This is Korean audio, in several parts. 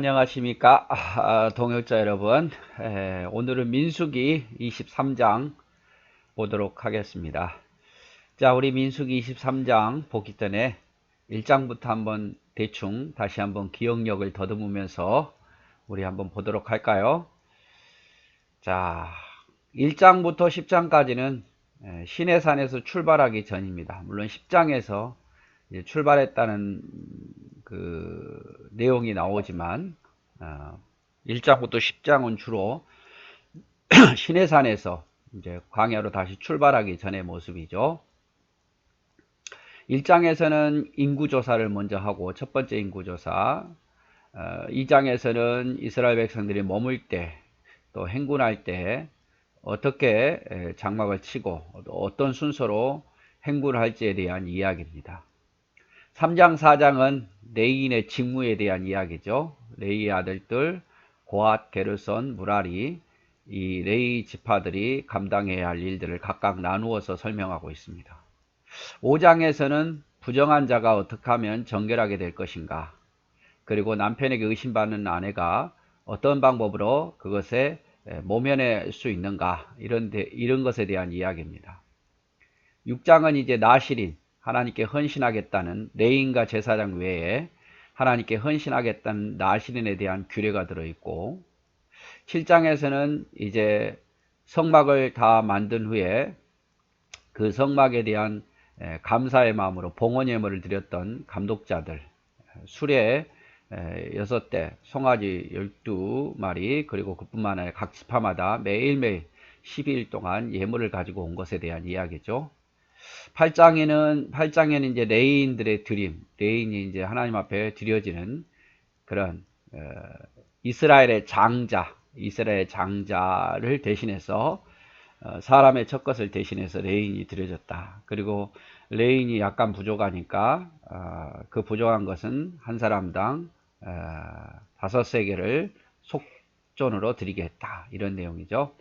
안녕하십니까 동역자 여러분. 오늘은 민수기 23장 보도록 하겠습니다. 자, 우리 민수기 23장 보기 전에 1장부터 한번 대충 다시 한번 기억력을 더듬으면서 우리 한번 보도록 할까요? 자, 1장부터 10장까지는 시내산에서 출발하기 전입니다. 물론 10장에서 출발했다는 그 내용이 나오지만 1장부터 10장은 주로 시내산에서 이제 광야로 다시 출발하기 전의 모습이죠. 1장에서는 인구조사를 먼저 하고 첫 번째 인구조사, 2장에서는 이스라엘 백성들이 머물 때 또 행군할 때 어떻게 장막을 치고 어떤 순서로 행군할지에 대한 이야기입니다. 3장 4장은 레위인의 직무에 대한 이야기죠. 레위의 아들들 고앗, 게르손, 무라리, 이 레위 지파들이 감당해야 할 일들을 각각 나누어서 설명하고 있습니다. 5장에서는 부정한 자가 어떻게 하면 정결하게 될 것인가, 그리고 남편에게 의심받는 아내가 어떤 방법으로 그것에 모면할 수 있는가, 이런 것에 대한 이야기입니다. 6장은 이제 나실인, 하나님께 헌신하겠다는 레위인과 제사장 외에 하나님께 헌신하겠다는 나실인에 대한 규례가 들어있고, 7장에서는 이제 성막을 다 만든 후에 그 성막에 대한 감사의 마음으로 봉헌 예물을 드렸던 감독자들 수레 6대, 송아지 12마리, 그리고 그뿐만 아니라 각 지파마다 매일매일 12일 동안 예물을 가지고 온 것에 대한 이야기죠. 8장에는 이제 레위인들의 드림, 레위인이 이제 하나님 앞에 드려지는 그런 이스라엘의 장자를 대신해서 사람의 첫 것을 대신해서 레위인이 드려졌다. 그리고 레위인이 약간 부족하니까 그 부족한 것은 한 사람당 5세겔을 속전으로 드리게 했다. 이런 내용이죠.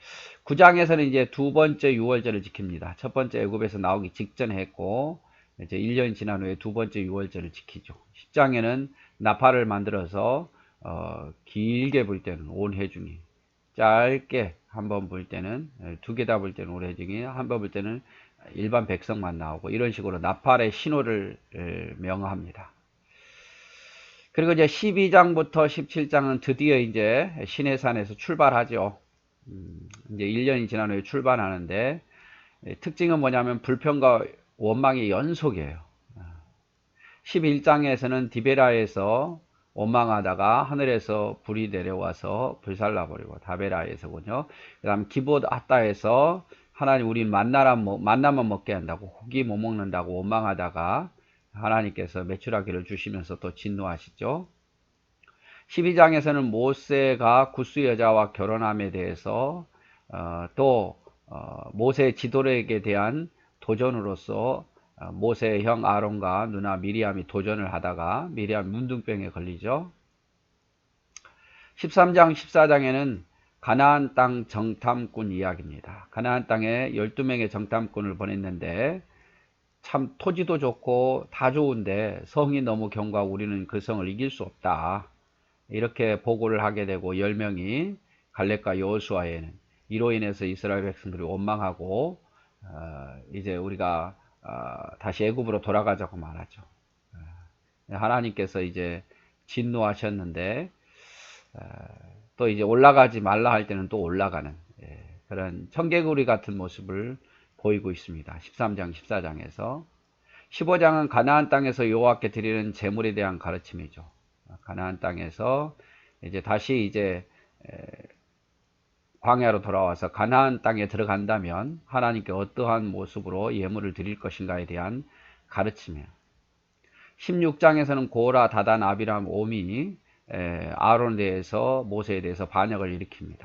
9장에서는 이제 두 번째 유월절을 지킵니다. 첫 번째 애굽에서 나오기 직전에 했고, 이제 1년 지난 후에 두 번째 유월절을 지키죠. 10장에는 나팔을 만들어서 길게 불 때는 온 회중이, 짧게 한 번 불 때는, 두 개 다 불 때는 온 회중이, 한 번 불 때는 일반 백성만 나오고, 이런 식으로 나팔의 신호를 명합니다. 그리고 이제 12장부터 17장은 드디어 이제 시내산에서 출발하죠. 이제 1년이 지난 후에 출발하는데, 특징은 뭐냐면 불평과 원망의 연속이에요. 11장에서는 디베라에서 원망하다가 하늘에서 불이 내려와서 불살라버리고, 다베라에서군요. 그 다음 기봇 아따에서 하나님 우린 만나만 먹게 한다고, 고기 못 먹는다고 원망하다가 하나님께서 메추라기를 주시면서 또 진노하시죠. 12장에서는 모세가 구스 여자와 결혼함에 대해서 또 모세의 지도력에 대한 도전으로서 모세의 형 아론과 누나 미리암이 도전을 하다가 미리암 문둥병에 걸리죠. 13장 14장에는 가나안 땅 정탐꾼 이야기입니다. 가나안 땅에 12명의 정탐꾼을 보냈는데 참 토지도 좋고 다 좋은데 성이 너무 견고하고 우리는 그 성을 이길 수 없다, 이렇게 보고를 하게 되고, 10명이 갈렙과 여호수아에는 이로 인해서 이스라엘 백성들이 원망하고 이제 우리가 다시 애굽으로 돌아가자고 말하죠. 하나님께서 이제 진노하셨는데 또 이제 올라가지 말라 할 때는 또 올라가는 그런 청개구리 같은 모습을 보이고 있습니다. 13장 14장에서 15장은 가나안 땅에서 여호와께 드리는 제물에 대한 가르침이죠. 가나안 땅에서 이제 다시 이제 광야로 돌아와서 가나안 땅에 들어간다면 하나님께 어떠한 모습으로 예물을 드릴 것인가에 대한 가르침이에요. 16장에서는 고라, 다단, 아비람, 오미, 아론에 대해서, 모세에 대해서 반역을 일으킵니다.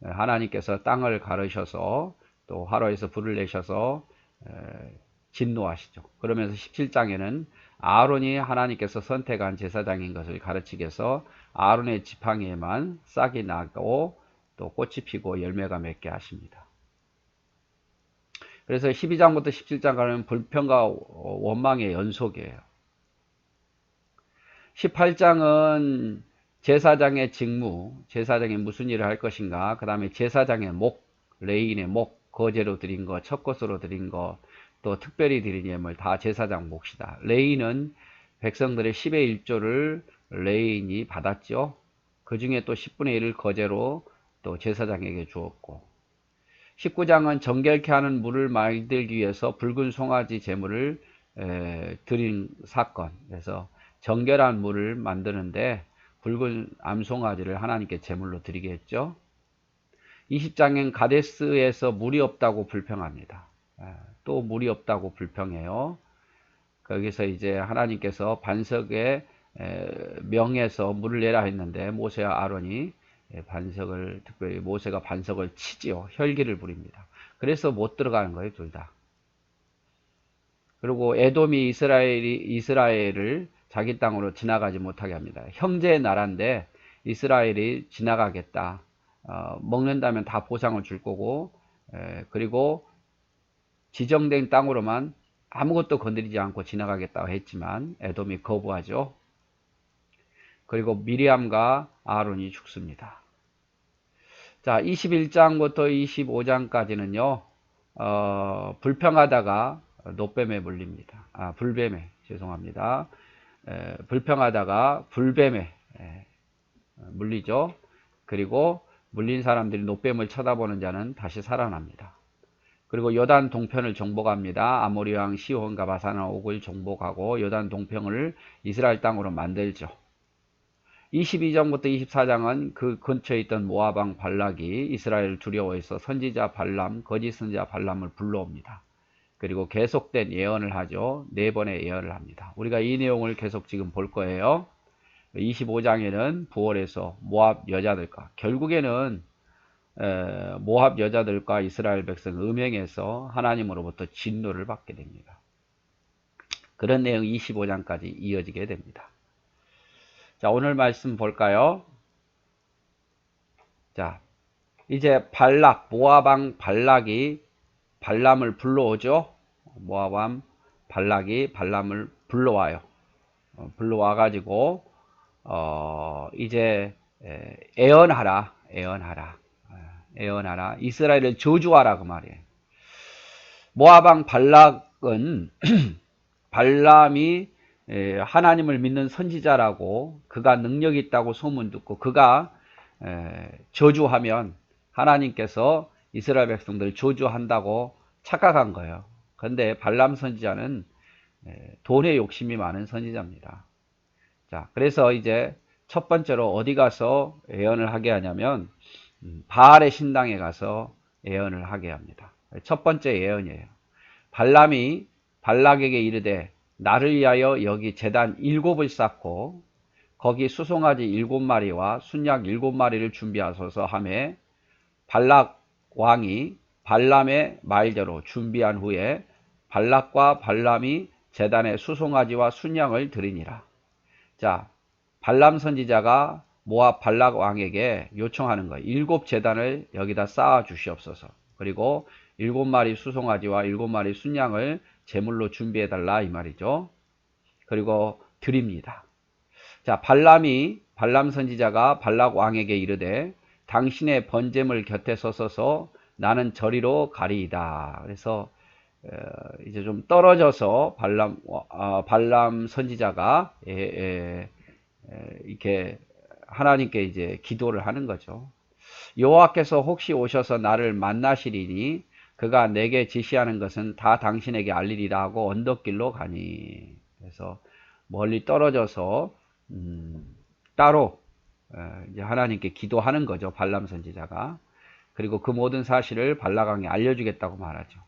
하나님께서 땅을 가르셔서 또 화로에서 불을 내셔서 진노하시죠. 그러면서 17장에는 아론이 하나님께서 선택한 제사장인 것을 가르치기 위해서 아론의 지팡이에만 싹이 나고 또 꽃이 피고 열매가 맺게 하십니다. 그래서 12장부터 17장까지는 불평과 원망의 연속이에요. 18장은 제사장의 직무, 제사장이 무슨 일을 할 것인가, 그 다음에 제사장의 목, 레인의 목, 거제로 드린 거, 첫 것으로 드린 거, 또 특별히 드린 예물 다 제사장 몫이다. 레인은 백성들의 10의 1조를 레인이 받았죠. 그 중에 또 10분의 1을 거제로 또 제사장에게 주었고, 19장은 정결케 하는 물을 만들기 위해서 붉은 송아지 제물을 드린 사건. 그래서 정결한 물을 만드는데 붉은 암송아지를 하나님께 제물로 드리게 했죠. 20장엔 가데스에서 물이 없다고 불평합니다. 또 물이 없다고 불평해요. 거기서 이제 하나님께서 반석에 명해서 물을 내라 했는데 모세와 아론이 반석을, 특별히 모세가 반석을 치지요. 혈기를 부립니다. 그래서 못 들어가는 거예요, 둘 다. 그리고 에돔이 이스라엘을 자기 땅으로 지나가지 못하게 합니다. 형제의 나라인데 이스라엘이 지나가겠다. 먹는다면 다 보상을 줄 거고, 그리고 지정된 땅으로만 아무것도 건드리지 않고 지나가겠다고 했지만 에돔이 거부하죠. 그리고 미리암과 아론이 죽습니다. 자, 21장부터 25장까지는요, 불평하다가 노뱀에 물립니다. 불뱀에, 죄송합니다. 불평하다가 불뱀에 물리죠. 그리고 물린 사람들이 노뱀을 쳐다보는 자는 다시 살아납니다. 그리고 요단 동편을 정복합니다. 아모리 왕 시혼과 바산 왕 옥을 정복하고 요단 동편을 이스라엘 땅으로 만들죠. 22장부터 24장은 그 근처에 있던 모압 왕 발락이 이스라엘을 두려워해서 선지자 발람, 거짓 선지자 발람을 불러옵니다. 그리고 계속된 예언을 하죠. 4번의 예언을 합니다. 우리가 이 내용을 계속 지금 볼 거예요. 25장에는 부월에서 모압 여자들과, 결국에는 모압 여자들과 이스라엘 백성 음행해서 하나님으로부터 진노를 받게 됩니다. 그런 내용 25장까지 이어지게 됩니다. 자, 오늘 말씀 볼까요? 자, 이제 발락, 모압 왕 발락이 발람을 불러오죠. 모압 왕 발락이 발람을 불러와요. 불러와가지고 이제 애언하라. 이스라엘을 저주하라 그 말이에요. 모압 왕 발락은 발람이 하나님을 믿는 선지자라고, 그가 능력이 있다고 소문 듣고 그가 저주하면 하나님께서 이스라엘 백성들 저주한다고 착각한 거예요. 그런데 발람 선지자는 돈에 욕심이 많은 선지자입니다. 자, 그래서 이제 첫 번째로 어디 가서 예언을 하게 하냐면 바알의 신당에 가서 예언을 하게 합니다. 첫 번째 예언이에요. 발람이 발락에게 이르되 나를 위하여 여기 제단 7을 쌓고 거기 수송아지 7마리와 순양 7마리를 준비하소서 하매, 발락 왕이 발람의 말대로 준비한 후에 발락과 발람이 제단에 수송아지와 순양을 드리니라. 자, 발람 선지자가 모압 발락 왕에게 요청하는 거예요. 7제단을 여기다 쌓아 주시옵소서. 그리고 7마리 수송아지와 7마리 순양을 제물로 준비해 달라 이 말이죠. 그리고 드립니다. 자, 발람 선지자가 발락 왕에게 이르되 당신의 번제물 곁에 서서서 나는 저리로 가리이다. 그래서 이제 좀 떨어져서 발람 선지자가 이렇게 하나님께 이제 기도를 하는 거죠. 여호와께서 혹시 오셔서 나를 만나시리니 그가 내게 지시하는 것은 다 당신에게 알리리라 하고 언덕길로 가니. 그래서 멀리 떨어져서 따로 이제 하나님께 기도하는 거죠, 발람 선지자가. 그리고 그 모든 사실을 발락 왕에 알려주겠다고 말하죠.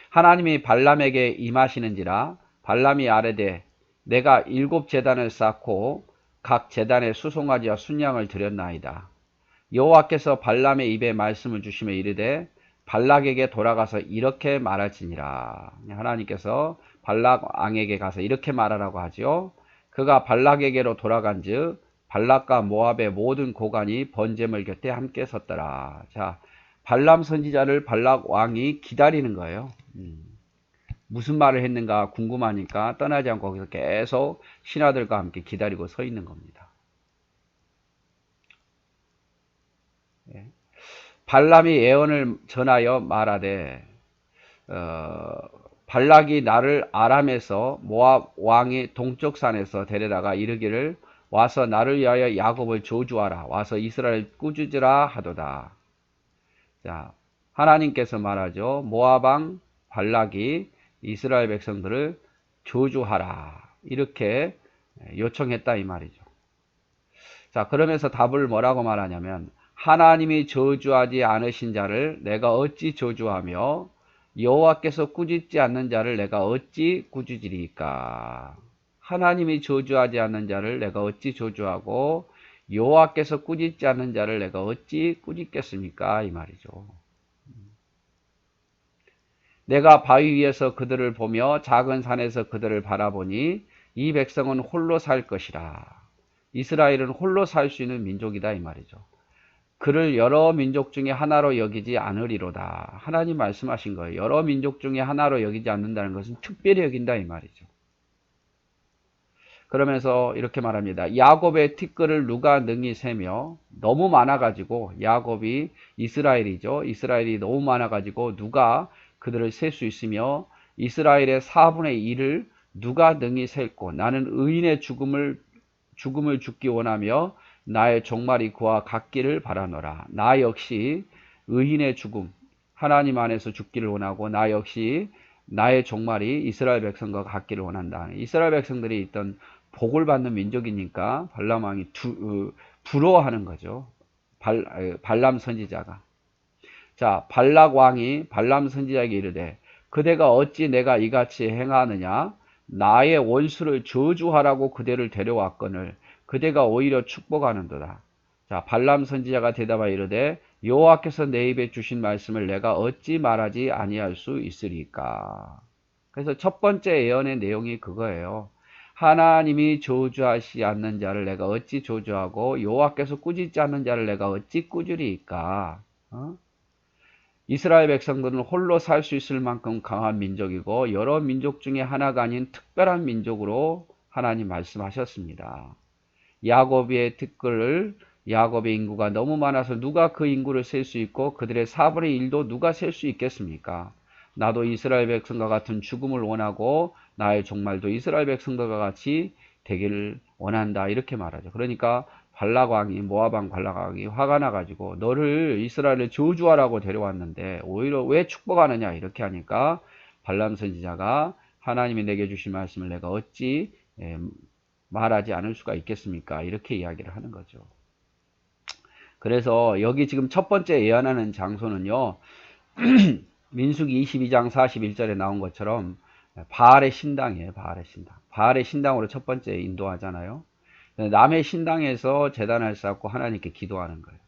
하나님이 발람에게 임하시는지라 발람이 아뢰되 내가 7제단을 쌓고 각 제단에 수송아지와 순양을 드렸나이다. 여호와께서 발람의 입에 말씀을 주시며 이르되 발락에게 돌아가서 이렇게 말할지니라. 하나님께서 발락 왕에게 가서 이렇게 말하라고 하죠. 그가 발락에게로 돌아간즉 발락과 모압의 모든 고관이 번제물 곁에 함께 섰더라. 자, 발람 선지자를 발락 왕이 기다리는 거예요. 무슨 말을 했는가 궁금하니까 떠나지 않고 거기서 계속 신하들과 함께 기다리고 서 있는 겁니다. 발람이 예언을 전하여 말하되 발락이 나를 아람에서 모압 왕이 동쪽 산에서 데려다가 이르기를 와서 나를 위하여 야곱을 저주하라 와서 이스라엘 꾸짖으라 하도다. 자, 하나님께서 말하죠. 모압 왕 발락이 이스라엘 백성들을 저주하라 이렇게 요청했다 이 말이죠. 자, 그러면서 답을 뭐라고 말하냐면 하나님이 저주하지 않으신 자를 내가 어찌 저주하며 여호와께서 꾸짖지 않는 자를 내가 어찌 꾸짖으리까. 하나님이 저주하지 않는 자를 내가 어찌 저주하고 여호와께서 꾸짖지 않는 자를 내가 어찌 꾸짖겠습니까 이 말이죠. 내가 바위 위에서 그들을 보며 작은 산에서 그들을 바라보니 이 백성은 홀로 살 것이라. 이스라엘은 홀로 살 수 있는 민족이다 이 말이죠. 그를 여러 민족 중에 하나로 여기지 않으리로다. 하나님 말씀하신 거예요. 여러 민족 중에 하나로 여기지 않는다는 것은 특별히 여긴다 이 말이죠. 그러면서 이렇게 말합니다. 야곱의 티끌을 누가 능히 세며 너무 많아가지고 야곱이 이스라엘이죠. 이스라엘이 너무 많아가지고 누가 그들을 셀 수 있으며 이스라엘의 4분의 1을 누가 능히 셀고 나는 의인의 죽음을 죽기 원하며 나의 종말이 그와 같기를 바라노라. 나 역시 의인의 죽음 하나님 안에서 죽기를 원하고 나 역시 나의 종말이 이스라엘 백성과 같기를 원한다. 이스라엘 백성들이 있던 복을 받는 민족이니까 발람 왕이 부러워하는 거죠. 발람 선지자가. 자, 발락 왕이 발람 선지자에게 이르되 그대가 어찌 내가 이같이 행하느냐 나의 원수를 저주하라고 그대를 데려왔거늘 그대가 오히려 축복하는도다. 자, 발람 선지자가 대답하여 이르되 여호와께서 내 입에 주신 말씀을 내가 어찌 말하지 아니할 수 있으리까. 그래서 첫 번째 예언의 내용이 그거예요. 하나님이 저주하시 않는 자를 내가 어찌 저주하고 여호와께서 꾸짖지 않는 자를 내가 어찌 꾸짖으리까. 이스라엘 백성들은 홀로 살 수 있을 만큼 강한 민족이고 여러 민족 중에 하나가 아닌 특별한 민족으로 하나님 말씀하셨습니다. 야곱의 티끌을 야곱의 인구가 너무 많아서 누가 그 인구를 셀 수 있고 그들의 4분의 1도 누가 셀 수 있겠습니까? 나도 이스라엘 백성과 같은 죽음을 원하고 나의 종말도 이스라엘 백성들과 같이 되기를 원한다 이렇게 말하죠. 그러니까 발락 왕이 모압 왕 발락 왕이 화가 나가지고 너를 이스라엘을 저주하라고 데려왔는데 오히려 왜 축복하느냐 이렇게 하니까 발람 선지자가 하나님이 내게 주신 말씀을 내가 어찌 말하지 않을 수가 있겠습니까? 이렇게 이야기를 하는 거죠. 그래서 여기 지금 첫 번째 예언하는 장소는요. 민수기 22장 41절에 나온 것처럼 바알의 신당이에요. 바알의 신당. 바알의 신당으로 첫 번째 인도하잖아요. 남의 신당에서 제단을 쌓고 하나님께 기도하는 거예요.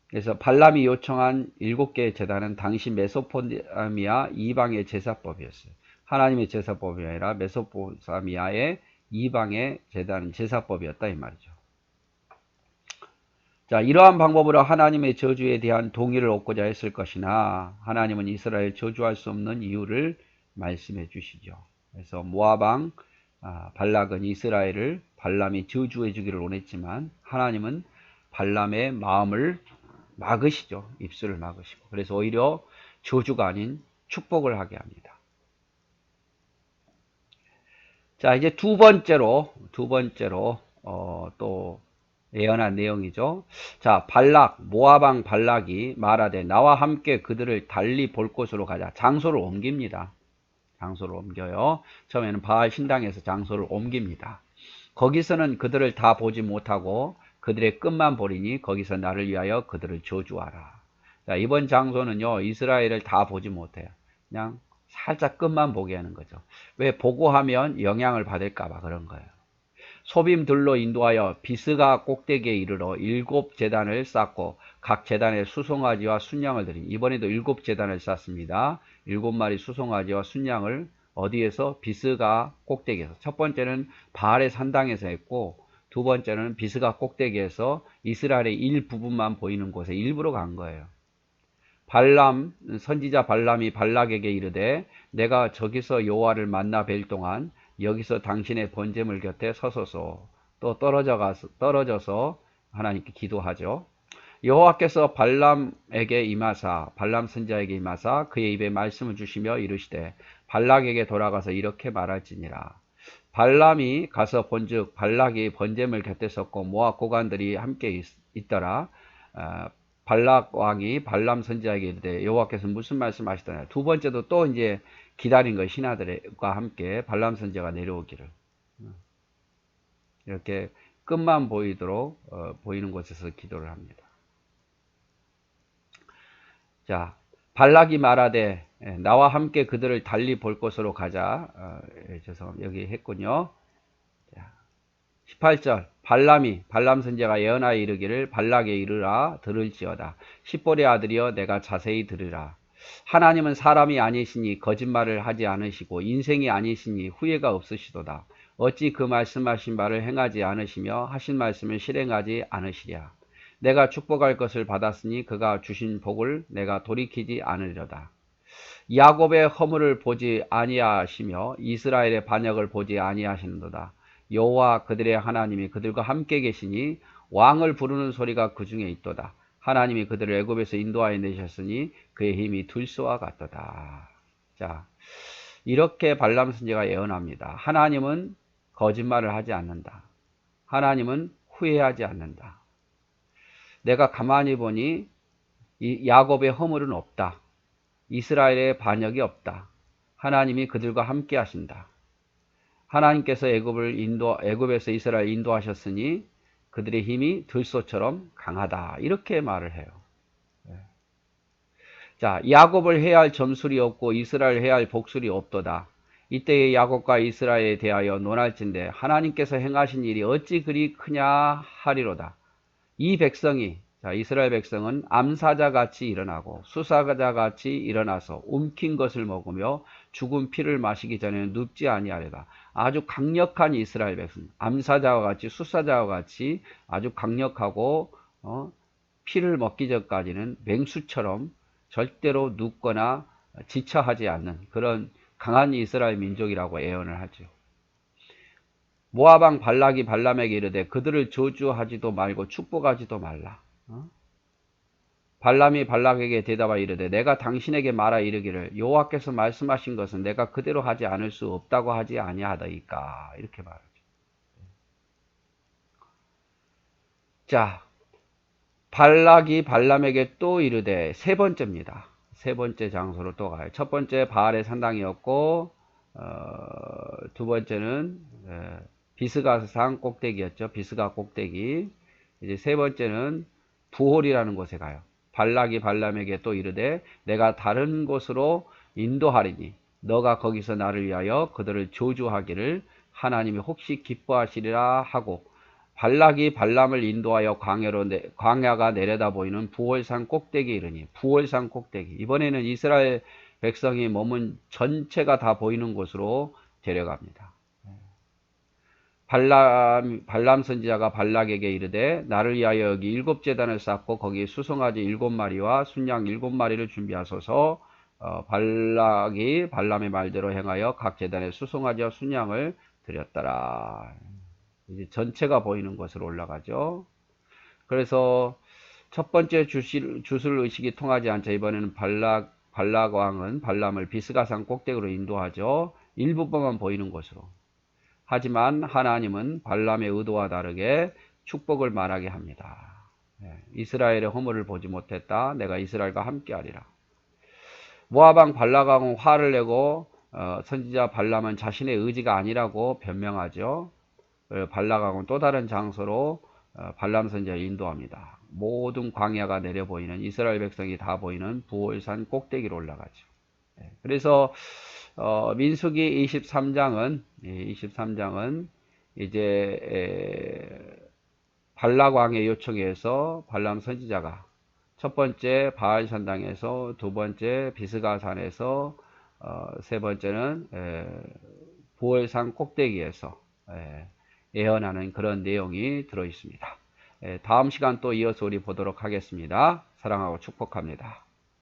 그래서 발람이 요청한 7개의 제단은 당시 메소포타미아 이방의 제사법이었어요. 하나님의 제사법이 아니라 메소포타미아의 이방의 제사법이었다 이 말이죠. 자, 이러한 방법으로 하나님의 저주에 대한 동의를 얻고자 했을 것이나 하나님은 이스라엘 저주할 수 없는 이유를 말씀해 주시죠. 그래서 모압 왕 발락은 이스라엘을 발람이 저주해 주기를 원했지만 하나님은 발람의 마음을 막으시죠. 입술을 막으시고. 그래서 오히려 저주가 아닌 축복을 하게 합니다. 자, 이제 두 번째로 또 예언한 내용이죠. 자, 모압 왕 발락이 말하되 나와 함께 그들을 달리 볼 곳으로 가자. 장소를 옮깁니다. 장소를 옮겨요. 처음에는 바알 신당에서 장소를 옮깁니다. 거기서는 그들을 다 보지 못하고 그들의 끝만 보리니 거기서 나를 위하여 그들을 저주하라. 자, 이번 장소는요. 이스라엘을 다 보지 못해요. 그냥 살짝 끝만 보게 하는 거죠. 왜? 보고 하면 영향을 받을까 봐 그런 거예요. 소빔들로 인도하여 비스가 꼭대기에 이르러 7제단을 쌓고 각 제단에 수송아지와 순양을 드린. 이번에도 7제단을 쌓습니다. 7마리 수송아지와 순양을 어디에서? 비스가 꼭대기에서. 첫 번째는 바알의 산당에서 했고 두 번째는 비스가 꼭대기에서 이스라엘의 일부분만 보이는 곳에 일부러 간 거예요. 선지자 발람이 발락에게 이르되 내가 저기서 여호와를 만나 뵐 동안 여기서 당신의 번제물 곁에 서소서. 또 떨어져서 하나님께 기도하죠. 여호와께서 발람에게 임하사 발람 선지자에게 임하사 그의 입에 말씀을 주시며 이르시되 발락에게 돌아가서 이렇게 말할지니라. 발람이 가서 본즉 발락이 번제물 곁에 섰고 모압 고관들이 함께 있더라. 발락 왕이 발람 선지자에게 이르되 여호와께서 무슨 말씀하시더냐. 두 번째도 또 이제 기다린 거 신하들과 함께 발람 선지자가 내려오기를 이렇게 끝만 보이도록 보이는 곳에서 기도를 합니다. 자, 발락이 말하되 나와 함께 그들을 달리 볼 곳으로 가자. 죄송합니다. 여기 했군요. 자, 18절 발람 선지자가 예언하여 이르기를 발락에 이르라 들을지어다. 십볼의 아들이여 내가 자세히 들으라. 하나님은 사람이 아니시니 거짓말을 하지 않으시고 인생이 아니시니 후회가 없으시도다. 어찌 그 말씀하신 바를 행하지 않으시며 하신 말씀을 실행하지 않으시랴. 내가 축복할 것을 받았으니 그가 주신 복을 내가 돌이키지 않으려다. 야곱의 허물을 보지 아니하시며 이스라엘의 반역을 보지 아니하시는도다. 여호와 그들의 하나님이 그들과 함께 계시니 왕을 부르는 소리가 그 중에 있도다. 하나님이 그들을 애굽에서 인도하여 내셨으니 그의 힘이 들소와 같도다. 자, 이렇게 발람 선지자가 예언합니다. 하나님은 거짓말을 하지 않는다. 하나님은 후회하지 않는다. 내가 가만히 보니 이 야곱의 허물은 없다. 이스라엘의 반역이 없다. 하나님이 그들과 함께 하신다. 하나님께서 애굽에서 이스라엘 인도하셨으니 그들의 힘이 들소처럼 강하다. 이렇게 말을 해요. 자, 야곱을 해야 할 점술이 없고 이스라엘 해야 할 복술이 없도다. 이때에 야곱과 이스라엘에 대하여 논할진대 하나님께서 행하신 일이 어찌 그리 크냐 하리로다. 이 백성이, 자, 이스라엘 백성은 암사자같이 일어나고 수사자같이 일어나서 움킨 것을 먹으며 죽은 피를 마시기 전에는 눕지 아니하리다. 아주 강력한 이스라엘 백성, 암사자와 같이 수사자와 같이 아주 강력하고 피를 먹기 전까지는 맹수처럼 절대로 눕거나 지쳐하지 않는 그런 강한 이스라엘 민족이라고 예언을 하죠. 모압 왕 발락이 발람에게 이르되 그들을 저주하지도 말고 축복하지도 말라. 발람이 발락에게 대답하여 이르되 내가 당신에게 말하 이르기를 여호와께서 말씀하신 것은 내가 그대로 하지 않을 수 없다고 하지 아니하더이까. 이렇게 말하죠. 자, 발락이 발람에게 또 이르되 세 번째입니다. 세 번째 장소로 또 가요. 첫 번째 바알의 산당이었고 두 번째는 비스가산 꼭대기였죠. 비스가 꼭대기. 이제 세 번째는 부홀이라는 곳에 가요. 발락이 발람에게 또 이르되 내가 다른 곳으로 인도하리니 너가 거기서 나를 위하여 그들을 저주하기를 하나님이 혹시 기뻐하시리라 하고 발락이 발람을 인도하여 광야가 내려다 보이는 부홀산 꼭대기에 이르니 부홀산 꼭대기. 이번에는 이스라엘 백성이 머문 전체가 다 보이는 곳으로 데려갑니다. 발람 선지자가 발락에게 이르되 나를 위하여 여기 7제단을 쌓고 거기에 수송아지 7마리와 순양 7마리를 준비하소서. 발락이 발람의 말대로 행하여 각 제단에 수송아지와 순양을 드렸더라. 이제 전체가 보이는 곳으로 올라가죠. 그래서 첫 번째 주술 의식이 통하지 않자 이번에는 발락 왕은 발람을 비스가산 꼭대기로 인도하죠. 일부분만 보이는 곳으로. 하지만 하나님은 발람의 의도와 다르게 축복을 말하게 합니다. 이스라엘의 허물을 보지 못했다. 내가 이스라엘과 함께하리라. 모압 왕 발락 왕은 화를 내고 선지자 발람은 자신의 의지가 아니라고 변명하죠. 발락 왕은 또 다른 장소로 발람 선지자를 인도합니다. 모든 광야가 내려 보이는 이스라엘 백성이 다 보이는 부홀산 꼭대기로 올라가죠. 그래서 민수기 23장은 이제 발락 왕의 요청에 의해서 발람 선지자가 첫 번째 바알 산당에서 두 번째 비스가산에서 세 번째는 부홀산 꼭대기에서 예언하는 그런 내용이 들어 있습니다. 다음 시간 또 이어서 우리 보도록 하겠습니다. 사랑하고 축복합니다.